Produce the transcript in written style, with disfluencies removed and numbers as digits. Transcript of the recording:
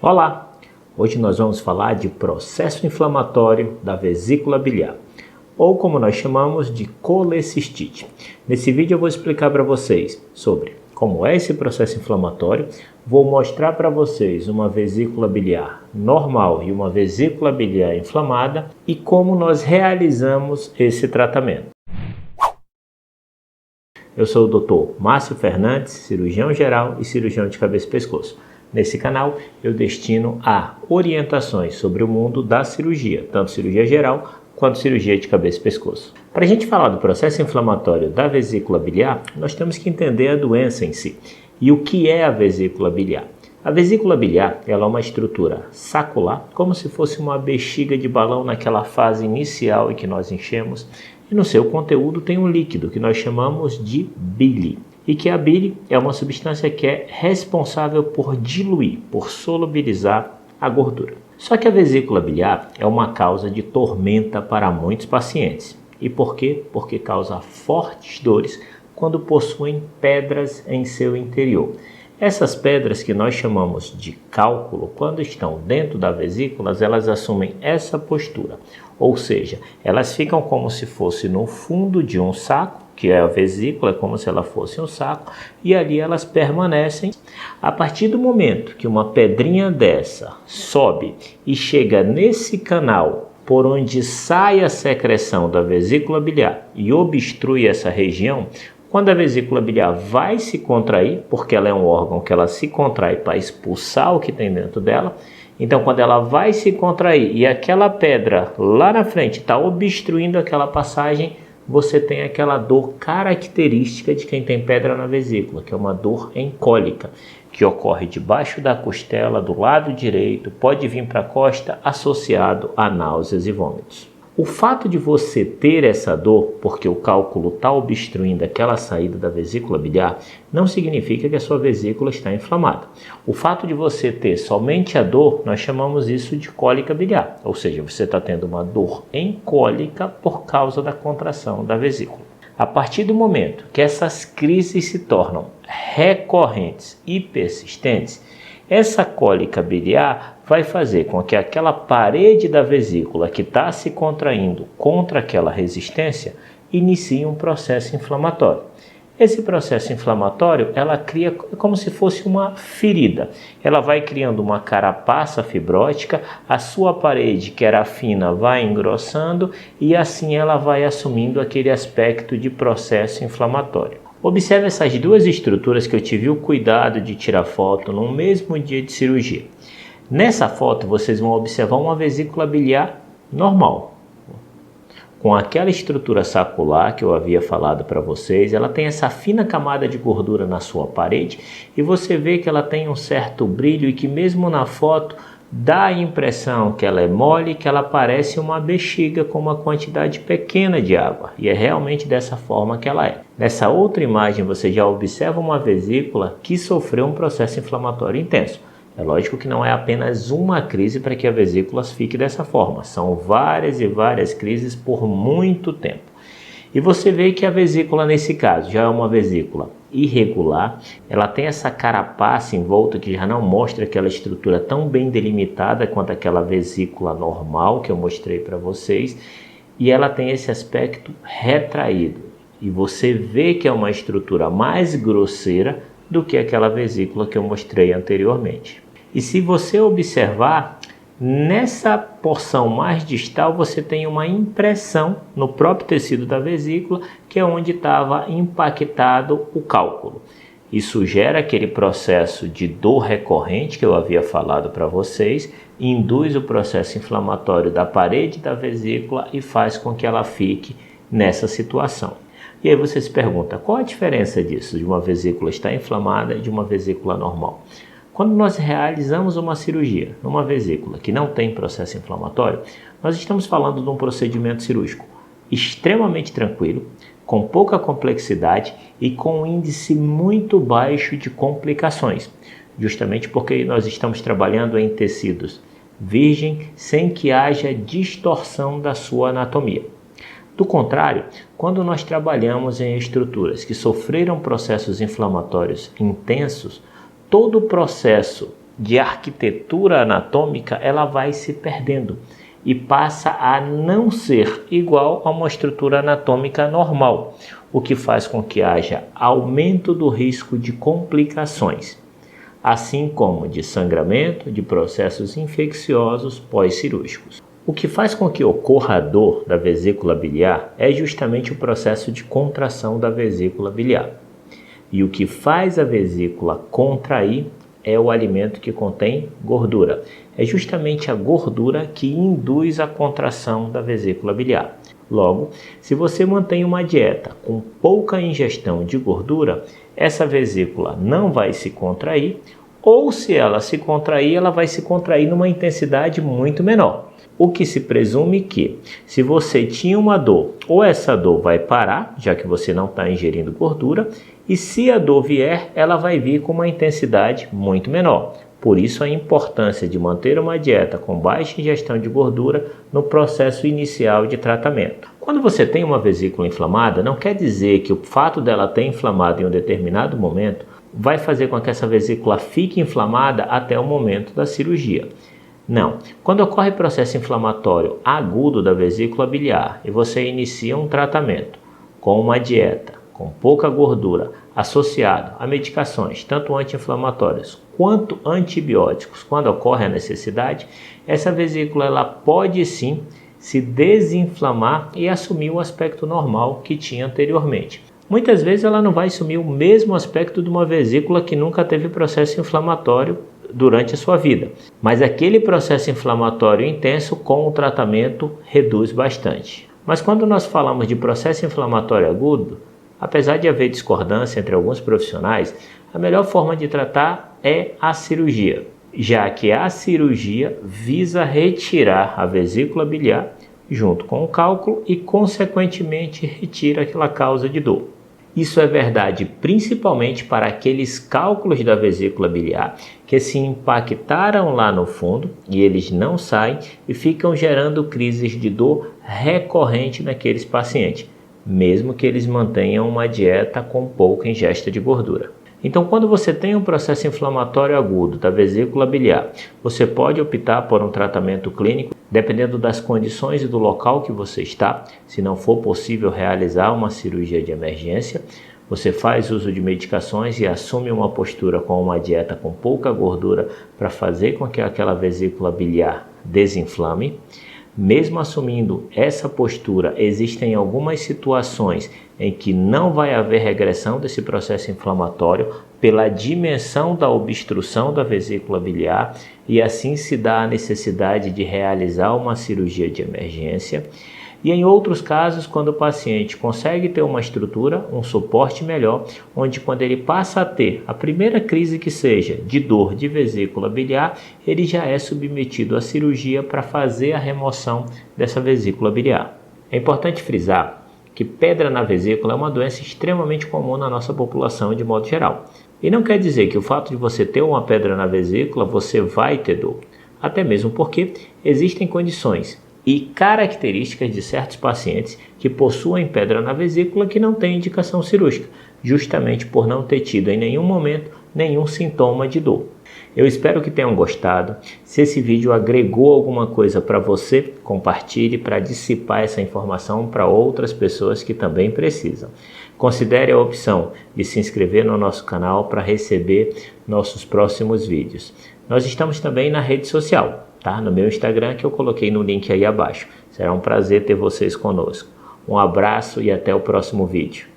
Olá! Hoje nós vamos falar de processo inflamatório da vesícula biliar, ou como nós chamamos de colecistite. Nesse vídeo eu vou explicar para vocês sobre como é esse processo inflamatório, vou mostrar para vocês uma vesícula biliar normal e uma vesícula biliar inflamada e como nós realizamos esse tratamento. Eu sou o Dr. Márcio Fernandes, cirurgião geral e cirurgião de cabeça e pescoço. Nesse canal eu destino a orientações sobre o mundo da cirurgia, tanto cirurgia geral quanto cirurgia de cabeça e pescoço. Para a gente falar do processo inflamatório da vesícula biliar, nós temos que entender a doença em si. E o que é a vesícula biliar? A vesícula biliar ela é uma estrutura sacular, como se fosse uma bexiga de balão naquela fase inicial em que nós enchemos, e no seu conteúdo tem um líquido que nós chamamos de bile. E que a bile é uma substância que é responsável por diluir, por solubilizar a gordura. Só que a vesícula biliar é uma causa de tormenta para muitos pacientes. E por quê? Porque causa fortes dores quando possuem pedras em seu interior. Essas pedras que nós chamamos de cálculo, quando estão dentro da vesícula, elas assumem essa postura. Ou seja, elas ficam como se fosse no fundo de um saco, que é a vesícula, como se ela fosse um saco, e ali elas permanecem. A partir do momento que uma pedrinha dessa sobe e chega nesse canal por onde sai a secreção da vesícula biliar e obstrui essa região, quando a vesícula biliar vai se contrair, porque ela é um órgão que ela se contrai para expulsar o que tem dentro dela, então quando ela vai se contrair e aquela pedra lá na frente está obstruindo aquela passagem, você tem aquela dor característica de quem tem pedra na vesícula, que é uma dor encólica, que ocorre debaixo da costela, do lado direito, pode vir para a costa, associado a náuseas e vômitos. O fato de você ter essa dor, porque o cálculo está obstruindo aquela saída da vesícula biliar, não significa que a sua vesícula está inflamada. O fato de você ter somente a dor, nós chamamos isso de cólica biliar, ou seja, você está tendo uma dor encólica por causa da contração da vesícula. A partir do momento que essas crises se tornam recorrentes e persistentes, essa cólica biliar vai fazer com que aquela parede da vesícula que está se contraindo contra aquela resistência inicie um processo inflamatório. Esse processo inflamatório, ela cria como se fosse uma ferida. Ela vai criando uma carapaça fibrótica, a sua parede, que era fina, vai engrossando e assim ela vai assumindo aquele aspecto de processo inflamatório. Observe essas duas estruturas que eu tive o cuidado de tirar foto no mesmo dia de cirurgia. Nessa foto vocês vão observar uma vesícula biliar normal, com aquela estrutura sacular que eu havia falado para vocês. Ela tem essa fina camada de gordura na sua parede e você vê que ela tem um certo brilho e que mesmo na foto dá a impressão que ela é mole, que ela parece uma bexiga com uma quantidade pequena de água. E é realmente dessa forma que ela é. Nessa outra imagem você já observa uma vesícula que sofreu um processo inflamatório intenso. É lógico que não é apenas uma crise para que a vesícula fique dessa forma. São várias e várias crises por muito tempo. E você vê que a vesícula nesse caso já é uma vesícula irregular, ela tem essa carapaça em volta que já não mostra aquela estrutura tão bem delimitada quanto aquela vesícula normal que eu mostrei para vocês, e ela tem esse aspecto retraído, e você vê que é uma estrutura mais grosseira do que aquela vesícula que eu mostrei anteriormente. E se você observar, nessa porção mais distal você tem uma impressão no próprio tecido da vesícula, que é onde estava impactado o cálculo. Isso gera aquele processo de dor recorrente que eu havia falado para vocês, induz o processo inflamatório da parede da vesícula e faz com que ela fique nessa situação. E aí você se pergunta, qual a diferença disso, de uma vesícula estar inflamada e de uma vesícula normal? Quando nós realizamos uma cirurgia numa vesícula que não tem processo inflamatório, nós estamos falando de um procedimento cirúrgico extremamente tranquilo, com pouca complexidade e com um índice muito baixo de complicações, justamente porque nós estamos trabalhando em tecidos virgem sem que haja distorção da sua anatomia. Do contrário, quando nós trabalhamos em estruturas que sofreram processos inflamatórios intensos, todo o processo de arquitetura anatômica, ela vai se perdendo e passa a não ser igual a uma estrutura anatômica normal, o que faz com que haja aumento do risco de complicações, assim como de sangramento, de processos infecciosos pós-cirúrgicos. O que faz com que ocorra a dor da vesícula biliar é justamente o processo de contração da vesícula biliar. E o que faz a vesícula contrair é o alimento que contém gordura. É justamente a gordura que induz a contração da vesícula biliar. Logo, se você mantém uma dieta com pouca ingestão de gordura, essa vesícula não vai se contrair, ou se ela se contrair, ela vai se contrair numa intensidade muito menor. O que se presume que, se você tinha uma dor, ou essa dor vai parar, já que você não está ingerindo gordura, e se a dor vier, ela vai vir com uma intensidade muito menor. Por isso a importância de manter uma dieta com baixa ingestão de gordura no processo inicial de tratamento. Quando você tem uma vesícula inflamada, não quer dizer que o fato dela ter inflamado em um determinado momento vai fazer com que essa vesícula fique inflamada até o momento da cirurgia. Não. Quando ocorre processo inflamatório agudo da vesícula biliar e você inicia um tratamento com uma dieta com pouca gordura associado a medicações tanto anti-inflamatórias quanto antibióticos, quando ocorre a necessidade, essa vesícula ela pode sim se desinflamar e assumir o aspecto normal que tinha anteriormente. Muitas vezes ela não vai assumir o mesmo aspecto de uma vesícula que nunca teve processo inflamatório durante a sua vida, mas aquele processo inflamatório intenso com o tratamento reduz bastante. Mas quando nós falamos de processo inflamatório agudo, apesar de haver discordância entre alguns profissionais, a melhor forma de tratar é a cirurgia, já que a cirurgia visa retirar a vesícula biliar junto com o cálculo e, consequentemente, retira aquela causa de dor. Isso é verdade principalmente para aqueles cálculos da vesícula biliar que se impactaram lá no fundo e eles não saem e ficam gerando crises de dor recorrente naqueles pacientes, mesmo que eles mantenham uma dieta com pouca ingesta de gordura. Então, quando você tem um processo inflamatório agudo da vesícula biliar, você pode optar por um tratamento clínico, dependendo das condições e do local que você está. Se não for possível realizar uma cirurgia de emergência, você faz uso de medicações e assume uma postura com uma dieta com pouca gordura para fazer com que aquela vesícula biliar desinflame. Mesmo assumindo essa postura, existem algumas situações em que não vai haver regressão desse processo inflamatório pela dimensão da obstrução da vesícula biliar e assim se dá a necessidade de realizar uma cirurgia de emergência. E em outros casos, quando o paciente consegue ter uma estrutura, um suporte melhor, onde quando ele passa a ter a primeira crise que seja de dor de vesícula biliar, ele já é submetido à cirurgia para fazer a remoção dessa vesícula biliar. É importante frisar que pedra na vesícula é uma doença extremamente comum na nossa população de modo geral. E não quer dizer que o fato de você ter uma pedra na vesícula, você vai ter dor. Até mesmo porque existem condições e características de certos pacientes que possuem pedra na vesícula que não têm indicação cirúrgica, justamente por não ter tido em nenhum momento nenhum sintoma de dor. Eu espero que tenham gostado. Se esse vídeo agregou alguma coisa para você, compartilhe para dissipar essa informação para outras pessoas que também precisam. Considere a opção de se inscrever no nosso canal para receber nossos próximos vídeos. Nós estamos também na rede social, tá? No meu Instagram, que eu coloquei no link aí abaixo. Será um prazer ter vocês conosco. Um abraço e até o próximo vídeo.